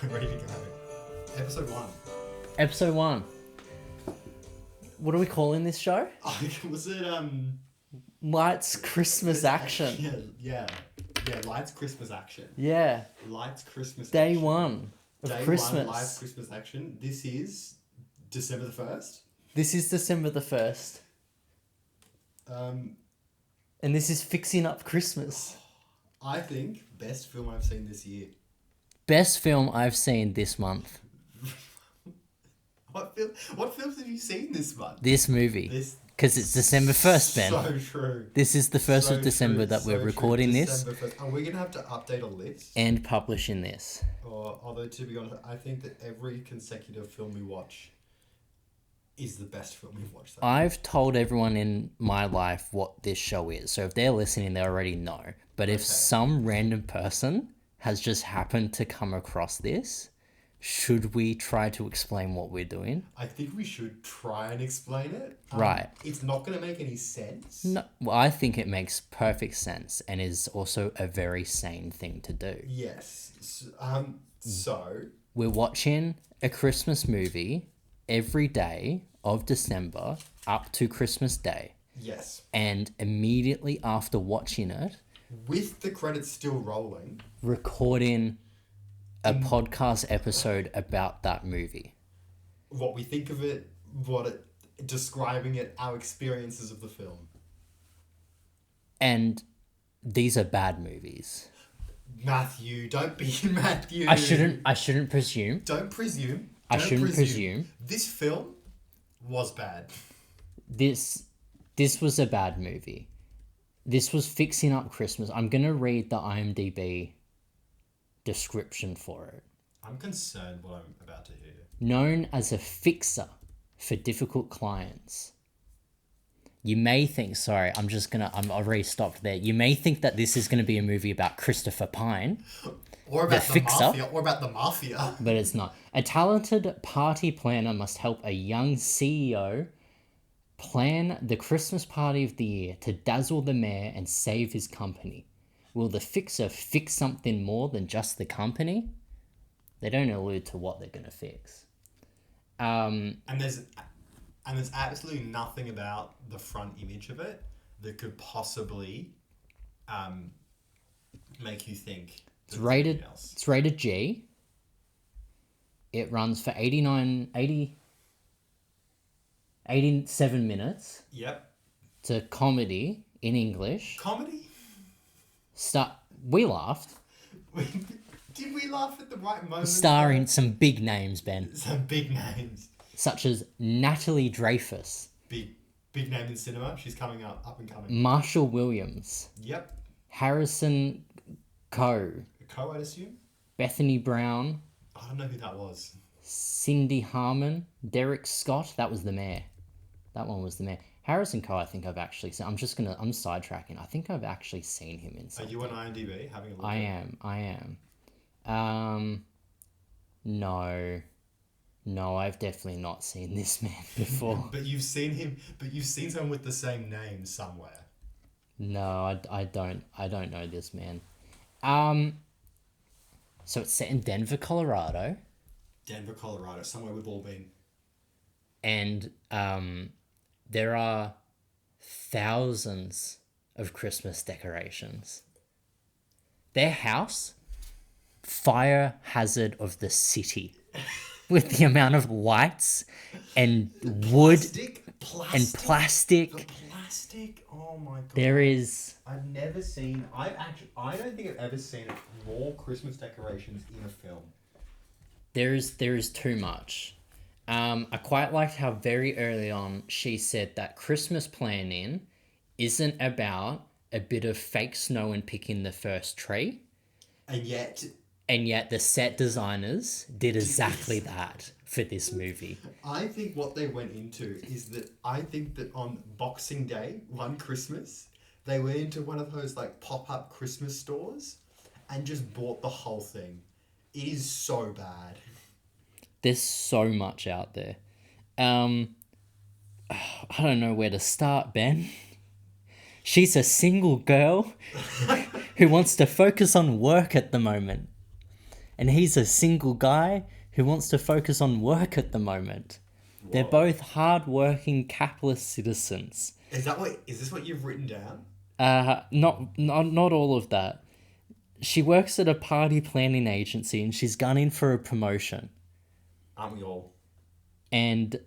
We're ready to go. Episode 1. Episode 1. What are we calling this show? Was it Lights Christmas Action. Yeah. Lights Christmas Action. Yeah. Lights Christmas Day Action. 1 of Day Christmas. 1 Lights Christmas Action. This is December the 1st. This is December the 1st. And this is Fixing Up Christmas. I think best film I've seen this year. Best film I've seen this month. What films have you seen this month? This movie. Because it's December 1st, Ben. So true. This is the 1st of December that we're recording this. December 1st. Are we going to have to update a list? And publishing this. Although, to be honest, I think that every consecutive film we watch is the best film we've watched. I've told everyone in my life what this show is. So if they're listening, they already know. But if some random person has just happened to come across this, should we try to explain what we're doing? I think we should try and explain it. Right. It's not going to make any sense. No, well, I think it makes perfect sense and is also a very sane thing to do. Yes. So we're watching a Christmas movie every day of December up to Christmas Day. Yes. And immediately after watching it, with the credits still rolling, recording a podcast episode about that movie. What we think of it, describing it, our experiences of the film. And these are bad movies. Matthew, don't be Matthew. I shouldn't presume. Don't presume. I shouldn't presume. This film was bad. This was a bad movie. This was Fixing Up Christmas. I'm going to read the IMDb description for it. I'm concerned what I'm about to hear. Known as a fixer for difficult clients. You may think, I've already stopped there. You may think that this is going to be a movie about Christopher Pine. Or about the mafia. But it's not. A talented party planner must help a young CEO plan the Christmas party of the year to dazzle the mayor and save his company. Will the fixer fix something more than just the company? They don't allude to what they're going to fix. And there's absolutely nothing about the front image of it that could possibly make you think it's rated G. It runs for 87 minutes. Yep. It's a comedy in English. Comedy? We laughed. Did we laugh at the right moment? Starring some big names, Ben. Some big names. Such as Natalie Dreyfus. Big name in cinema. She's coming up and coming. Marshall Williams. Yep. Harrison Coe. Coe, I'd assume? Bethany Brown. I don't know who that was. Cindy Harmon. Derek Scott. That was the mayor. That one was the mayor. Harrison Coe, I think I've actually seen. I'm sidetracking. I think I've actually seen him in something. Are you on IMDb having a look? I am. No, I've definitely not seen this man before. But you've seen him. But you've seen someone with the same name somewhere. No, I don't know this man. So it's set in Denver, Colorado. Denver, Colorado, somewhere we've all been. And there are thousands of Christmas decorations. Their house, fire hazard of the city, with the amount of lights and wood and plastic. The plastic. Oh my god. There is. I don't think I've ever seen more Christmas decorations in a film. There is too much. I quite liked how very early on she said that Christmas planning isn't about a bit of fake snow and picking the first tree. And yet the set designers did exactly that for this movie. I think what they went into is that on Boxing Day, one Christmas, they went into one of those like pop-up Christmas stores and just bought the whole thing. It is so bad. There's so much out there. I don't know where to start, Ben. She's a single girl who wants to focus on work at the moment. and he's a single guy who wants to focus on work at the moment. They're both hard-working capitalist citizens. Is this what you've written down? Not all of that. She works at a party planning agency and she's gunning for a promotion. Aren't we all? And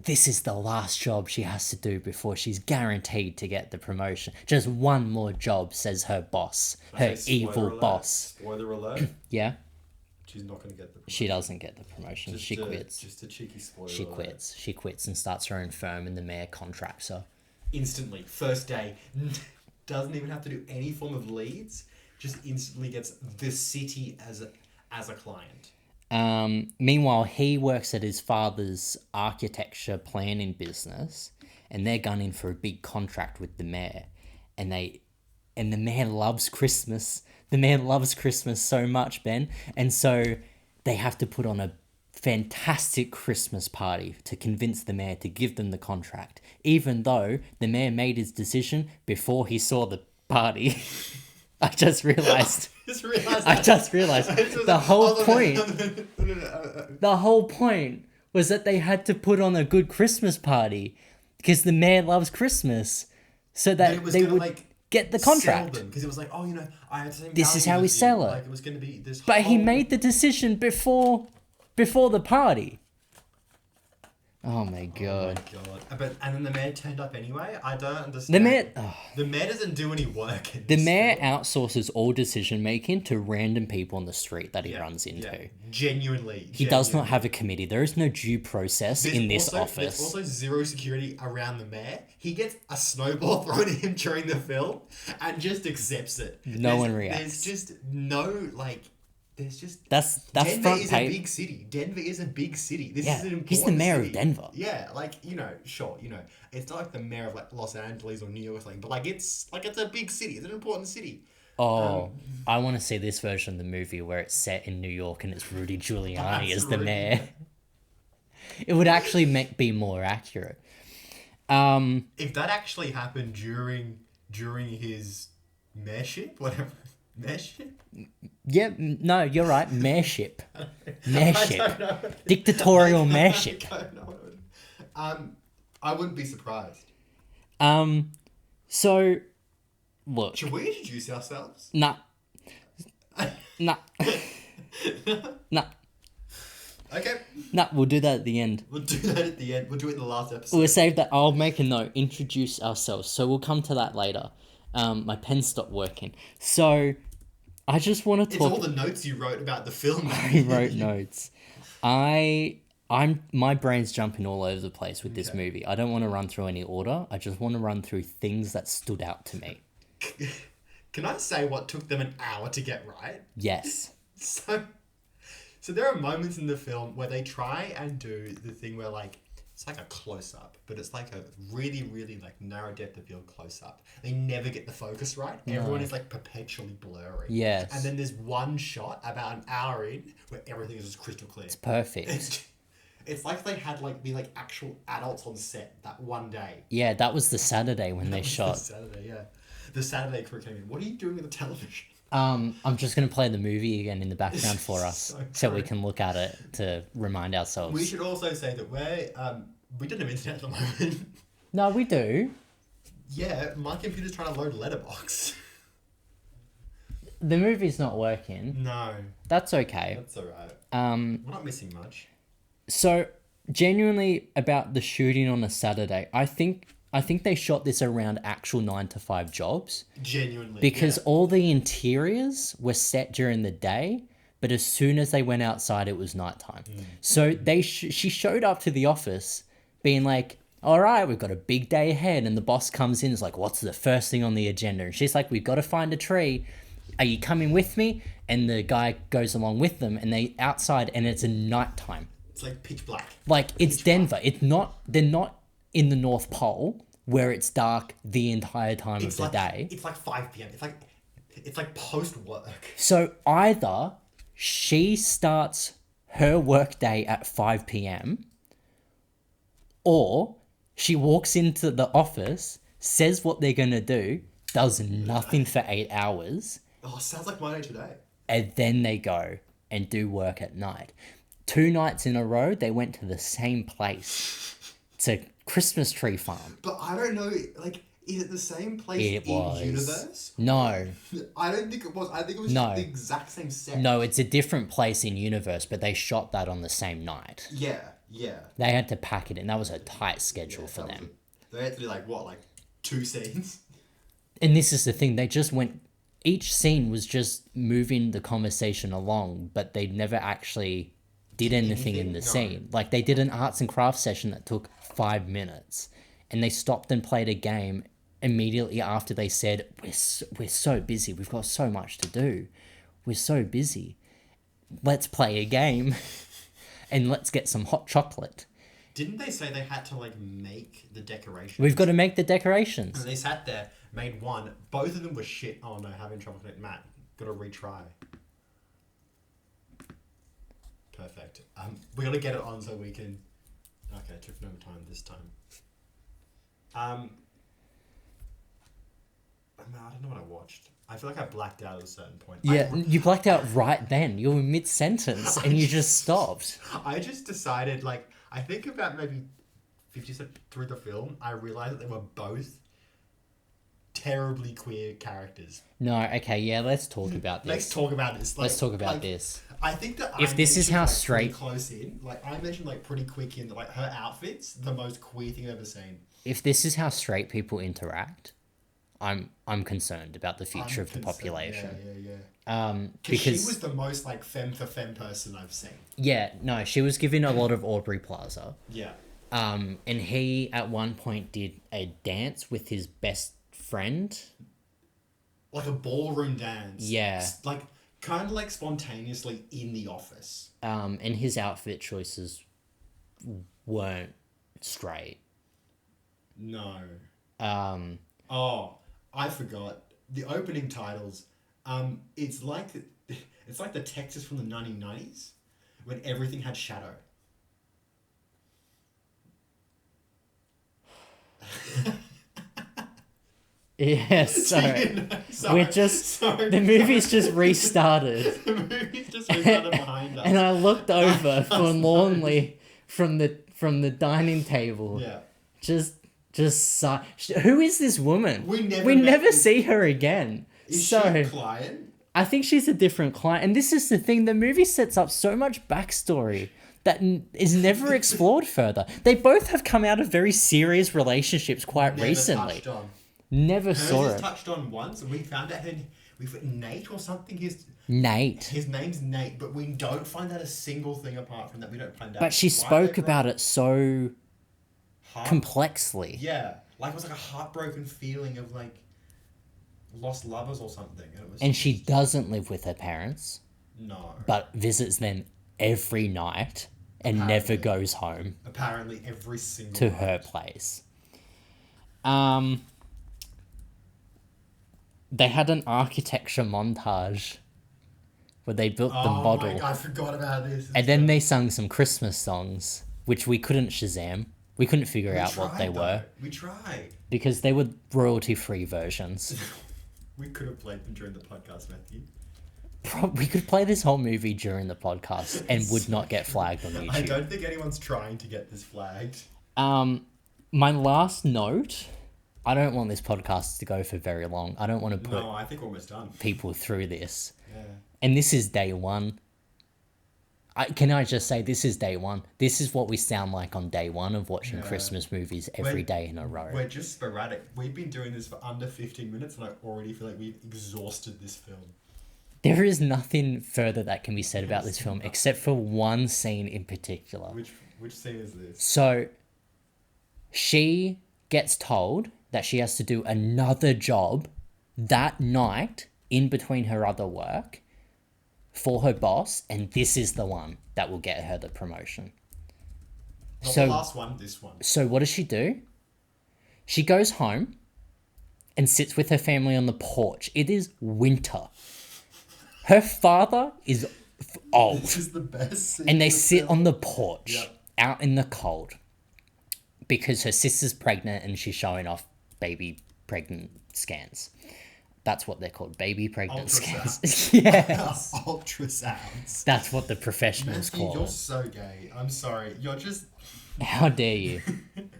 this is the last job she has to do before she's guaranteed to get the promotion. Just one more job, says her boss. Her evil boss. Spoiler alert. Yeah? She's not going to get the promotion. She doesn't get the promotion. She quits. Just a cheeky spoiler She alert. quits. She quits and starts her own firm and the mayor contracts her. Instantly. First day. Doesn't even have to do any form of leads. Just instantly gets the city as a client. Meanwhile, he works at his father's architecture planning business, and they're gunning for a big contract with the mayor. And the mayor loves Christmas. The mayor loves Christmas so much, Ben. And so they have to put on a fantastic Christmas party to convince the mayor to give them the contract, even though the mayor made his decision before he saw the party. I just realized. The whole point was that they had to put on a good Christmas party because the mayor loves Christmas, so that they would get the contract. Because it was like, I had the same. This is how we sell it. Like it was going to be this. But he made the decision before the party. Oh my god. And then the mayor turned up anyway? I don't understand. The mayor doesn't do any work. The mayor outsources all decision making to random people on the street that he runs into. Yeah. Genuinely. He does not have a committee. There is no due process in this office. There's also zero security around the mayor. He gets a snowball thrown at him during the film and just accepts it. No one reacts. There's just no, there's just... That's Denver front is page. a big city. Denver is a big city. This is an important he's the mayor city. of Denver. Yeah, sure, it's not like the mayor of Los Angeles or New York or something, but it's a big city. It's an important city. Oh, I want to see this version of the movie where it's set in New York and it's Rudy Giuliani as the mayor. It would actually be more accurate. If that actually happened during his mayorship, whatever. Mayorship? Yeah, no, you're right. Mayorship. Mayorship. Dictatorial mayorship. I don't know. I wouldn't be surprised. So, look. Should we introduce ourselves? Nah. Nah. Okay. Nah, we'll do that at the end. We'll do that at the end. We'll do it in the last episode. We'll save that. I'll make a note. Introduce ourselves. So we'll come to that later. My pen stopped working. So, I just want to talk... It's all the notes you wrote about the film. I wrote notes. My brain's jumping all over the place with this movie. I don't want to run through any order. I just want to run through things that stood out to me. Can I say what took them an hour to get right? Yes. So there are moments in the film where they try and do the thing where it's like a close-up, but it's like a really, really narrow depth of field close-up. They never get the focus right. No. Everyone is perpetually blurry. Yes. And then there's one shot about an hour in where everything is just crystal clear. It's perfect. It's like they had the actual adults on set that one day. Yeah, that was the Saturday when they shot. The Saturday, yeah. The Saturday crew came in. What are you doing with the television? I'm just going to play the movie again in the background for us so we can look at it to remind ourselves. We should also say that we don't have internet at the moment. No, we do. Yeah, my computer's trying to load Letterboxd. The movie's not working. No. That's okay. That's alright. We're not missing much. So, genuinely about the shooting on a Saturday, I think they shot this around actual 9-to-5 jobs. Genuinely. Because all the interiors were set during the day, but as soon as they went outside, it was nighttime. So she showed up to the office being like, all right, we've got a big day ahead. And the boss comes in and is like, what's the first thing on the agenda? And she's like, we've got to find a tree. Are you coming with me? And the guy goes along with them and they outside and it's a nighttime. It's pitch black. It's Denver. They're not in the North Pole where it's dark the entire time of the day. It's 5 p.m. It's post work. So either she starts her work day at 5 p.m. or she walks into the office, says what they're going to do, does nothing for 8 hours. Oh, sounds like my day today. And then they go, and do work at night. 2 nights in a row, they went to the same place. It's a Christmas tree farm. But I don't know, like, is it the same place It was. universe? No. I don't think it was. I think it was No. just the exact same set. No, it's a different place in universe, but they shot that on the same night. Yeah, yeah. They had to pack it in. That was a tight schedule for That them. They had to do, like, what, like 2 scenes? And this is the thing, they just went... Each scene was just moving the conversation along, but they never actually did anything in the scene. Like, they did an arts and crafts session that took 5 minutes, and they stopped and played a game immediately after they said, we're so busy, we've got so much to do, we're so busy, let's play a game and let's get some hot chocolate. Didn't they say they had to, like, make the decorations? We've got to make the decorations. And they sat there, made one, both of them were shit. Oh no, having trouble connecting. Matt, gotta retry. Perfect. We gotta get it on so we can... Okay, it took no time this time. I don't know what I watched. I feel like I blacked out at a certain point. Yeah, you blacked out right then. You were mid-sentence and you just stopped. I just decided, like, I think about maybe 50% through the film, I realised that they were both terribly queer characters. No, okay, yeah, let's talk about this. Let's talk about this. Like, Let's talk about this. I think that If this is how like, straight... pretty close in, like, I mentioned, like, pretty quick in, like, her outfit's the most queer thing I've ever seen. If this is how straight people interact, I'm concerned about the future of the population. Yeah. Because she was the most, like, femme for femme person I've seen. Yeah, no, she was given a lot of Aubrey Plaza. Yeah. And he at one point did a dance with his best friend. Like a ballroom dance. Yeah. Like, kind of like spontaneously in the office. And his outfit choices weren't straight. No. Oh, I forgot. The opening titles, it's like the Texas from the 1990s when everything had shadow. Yes, sorry. Sorry. We're just... The movie's just restarted. The movie's just restarted behind us. And I looked over forlornly from the dining table. Yeah. Who is this woman? We never see her again. Is she a client? I think she's a different client. And this is the thing, the movie sets up so much backstory that is never explored further. They both have come out of very serious relationships quite recently. Touched on. Never saw Hers it. is touched on once, and we found out we've Nate or something. Nate. His name's Nate, but we don't find out a single thing apart from that. We don't find out. But she spoke about it so complexly. Yeah, like it was like a heartbroken feeling of like lost lovers or something. And she doesn't live with her parents. No. But visits them every night and never goes home. Apparently every single to night. her place. They had an architecture montage where they built the model. Oh my God, I forgot about this. And then they sung some Christmas songs, which we couldn't Shazam. We couldn't figure out what they were. We tried. Because they were royalty-free versions. We could have played them during the podcast, Matthew. We could play this whole movie during the podcast and would not get flagged on YouTube. I don't think anyone's trying to get this flagged. My last note... I don't want this podcast to go for very long. I don't want to put I think we're almost done. people through this. Yeah. And this is day one. Can I just say, this is day one. This is what we sound like on day one of watching Christmas movies every day in a row. We're just sporadic. We've been doing this for under 15 minutes and I already feel like we've exhausted this film. There is nothing further that can be said about this film except for one scene in particular. Which scene is this? So, she gets told that she has to do another job that night in between her other work for her boss, and this is the one that will get her the promotion. Not the last one, this one. So what does she do? She goes home and sits with her family on the porch. It is winter. Her father is old. This is the best scene. And they sit on the porch out in the cold because her sister's pregnant and she's showing off baby pregnant scans. That's what they're called, baby pregnant scans. Ultrasound. Yes. Ultrasounds. That's what the professionals Matthew, call you're it. so gay. I'm sorry. You're just. How dare you?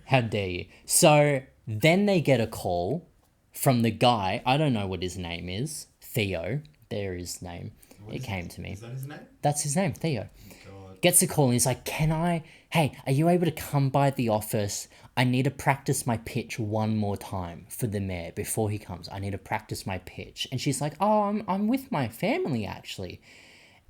How dare you? So then they get a call from the guy. I don't know what his name is. Theo. There his name. It came to me. Is that his name? That's his name, Theo. God. Gets a call and he's like, hey, are you able to come by the office? I need to practice my pitch one more time for the mayor before he comes. I need to practice my pitch. And she's like, oh, I'm with my family actually.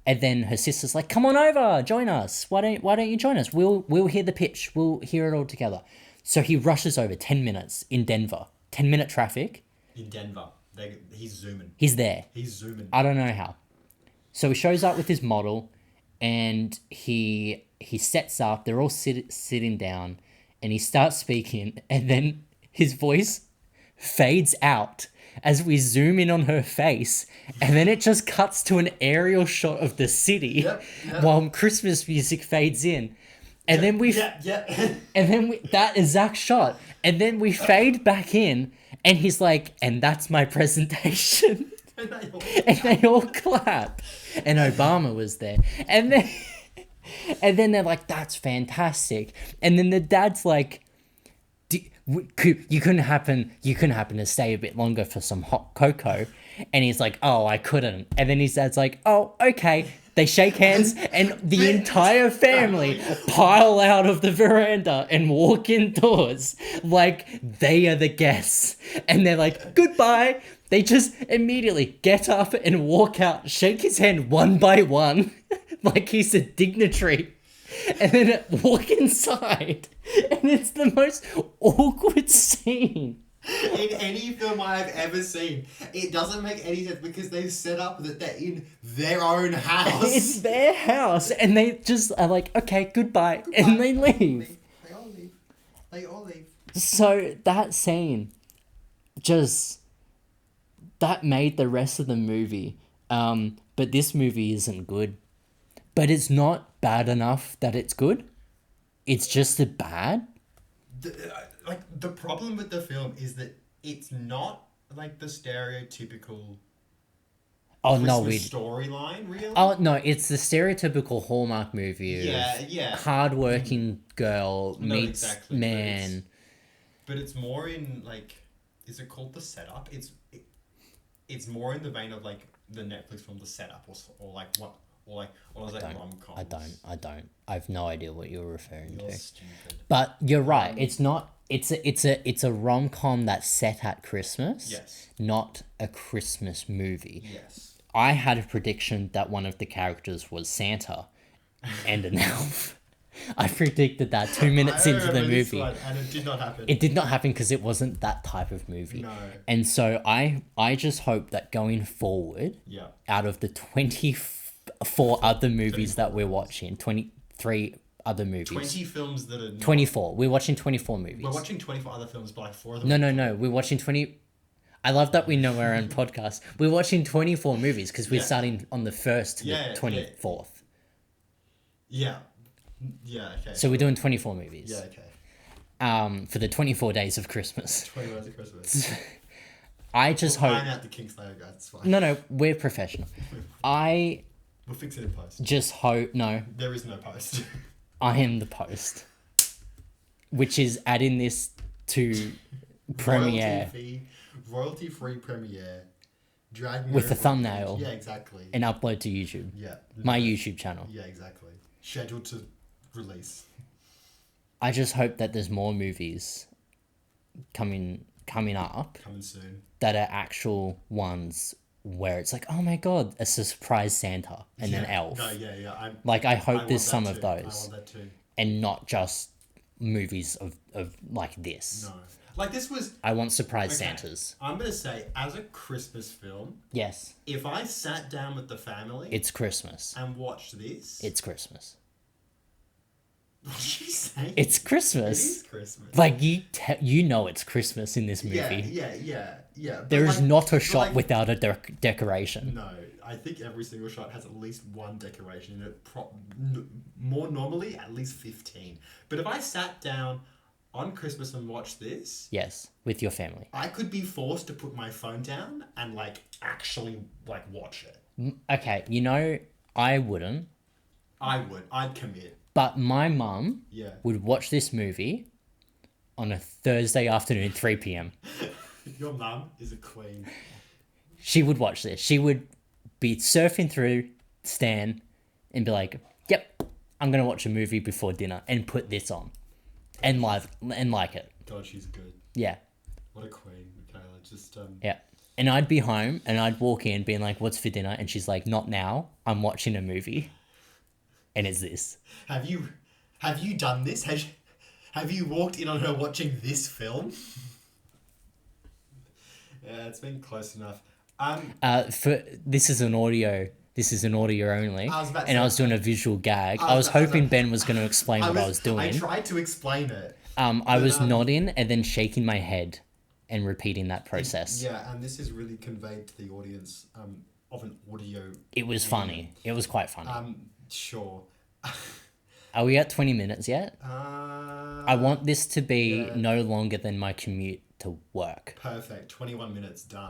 And then her sister's like, come on over, join us. Why don't you join us? We'll hear the pitch. We'll hear it all together. So he rushes over 10 minutes in Denver. 10-minute traffic. In Denver. He's zooming. He's there. He's zooming. I don't know how. So he shows up with his model and he sets up. They're all sitting down and he starts speaking and then his voice fades out as we zoom in on her face, and then it just cuts to an aerial shot of the city while Christmas music fades in. And then and then that exact shot, and then we fade back in, and he's like, and that's my presentation. And they all clap. And Obama was there. And then they're like, that's fantastic. And then the dad's like, you couldn't happen to stay a bit longer for some hot cocoa. And he's like, oh, I couldn't. And then his dad's like, oh, okay. They shake hands and the entire family pile out of the veranda and walk indoors like they are the guests. And they're like, goodbye. They just immediately get up and walk out, shake his hand one by one like he's a dignitary. And then walk inside, and it's the most awkward scene in any film I have ever seen. It doesn't make any sense because they've set up that they're in their own house. It's their house, and they just are like, okay, goodbye. And they leave. They all leave. So that scene that made the rest of the movie. But this movie isn't good. But it's not bad enough that it's good. It's just a bad. The problem with the film is that it's not like the stereotypical Christmas storyline, really. Oh no, it's the stereotypical Hallmark movie. Yeah. Hardworking girl meets man. But it's more in like, is it called The Setup? It's more in the vein of like the Netflix film The Setup, or like what. Or was that rom-coms? I don't. I have no idea what you're referring to. Stupid. But you're right. It's not. It's a rom-com that's set at Christmas. Yes. Not a Christmas movie. Yes. I had a prediction that one of the characters was Santa, and an elf. I predicted that 2 minutes into the movie, and it did not happen. It did not happen because it wasn't that type of movie. No. And so I just hope that going forward, out of the 24 other movies that we're watching, 23 other movies. 20 films that are not... 24. We're watching 24 movies. We're watching 24 other films, but like 4 of them... No. We're watching 20... I love that we know our own podcast. We're watching 24 movies because we're starting on the 1st to the 24th. Yeah. Yeah, okay. So we're doing 24 movies. Yeah, okay. For the 24 days of Christmas. 24 days of Christmas. I just hope... Iron out the kinks later, guys. It's fine. No, we're professional. We'll fix it in post. Just hope... No. There is no post. I am the post. Which is adding this to Premiere. Royalty-free Premiere. Dragging with a thumbnail. Yeah, exactly. And upload to YouTube. Yeah. My YouTube channel. Yeah, exactly. Scheduled to release. I just hope that there's more movies coming up. Coming soon. That are actual ones where it's like, oh my god, a surprise Santa and an elf. No, yeah. I hope there's some of those. I want that too. And not just movies of like this. No. Like this was... I want surprise Santas. I'm going to say, as a Christmas film... Yes. If I sat down with the family... It's Christmas. And watched this... It's Christmas. What did you say? It's Christmas. It is Christmas. Like, you know it's Christmas in this movie. Yeah. There is not a shot without a decoration. No, I think every single shot has at least one decoration in it. More normally, at least 15. But if I sat down on Christmas and watch this, Yes, with your family. I could be forced to put my phone down and like actually like watch it. Okay, you know, I wouldn't, I would. I'd commit. but my mum Yeah. would watch this movie on a Thursday afternoon, 3 p.m. Your mum is a queen. She would watch this. She would be surfing through Stan and be like, "Yep, I'm gonna watch a movie before dinner and put this on, and like it." God, she's good. Yeah, What a queen, Michaela. Just yeah. And I'd be home and I'd walk in being like, "What's for dinner?" And she's like, "Not now. I'm watching a movie." And it's this. Have you done this? Have you walked in on her watching this film? Yeah, it's been close enough. For this is an audio. This is an audio only. I was about to And I say- was doing a visual gag. I was hoping Ben was going to explain what I was doing. I tried to explain it. I was nodding and then shaking my head and repeating that process. Yeah, and this is really conveyed to the audience of an audio. It was funny. It was quite funny. Sure. Are we at 20 minutes yet? Uh, I want this to be yeah. no longer than my commute to work. Perfect. 21 minutes done.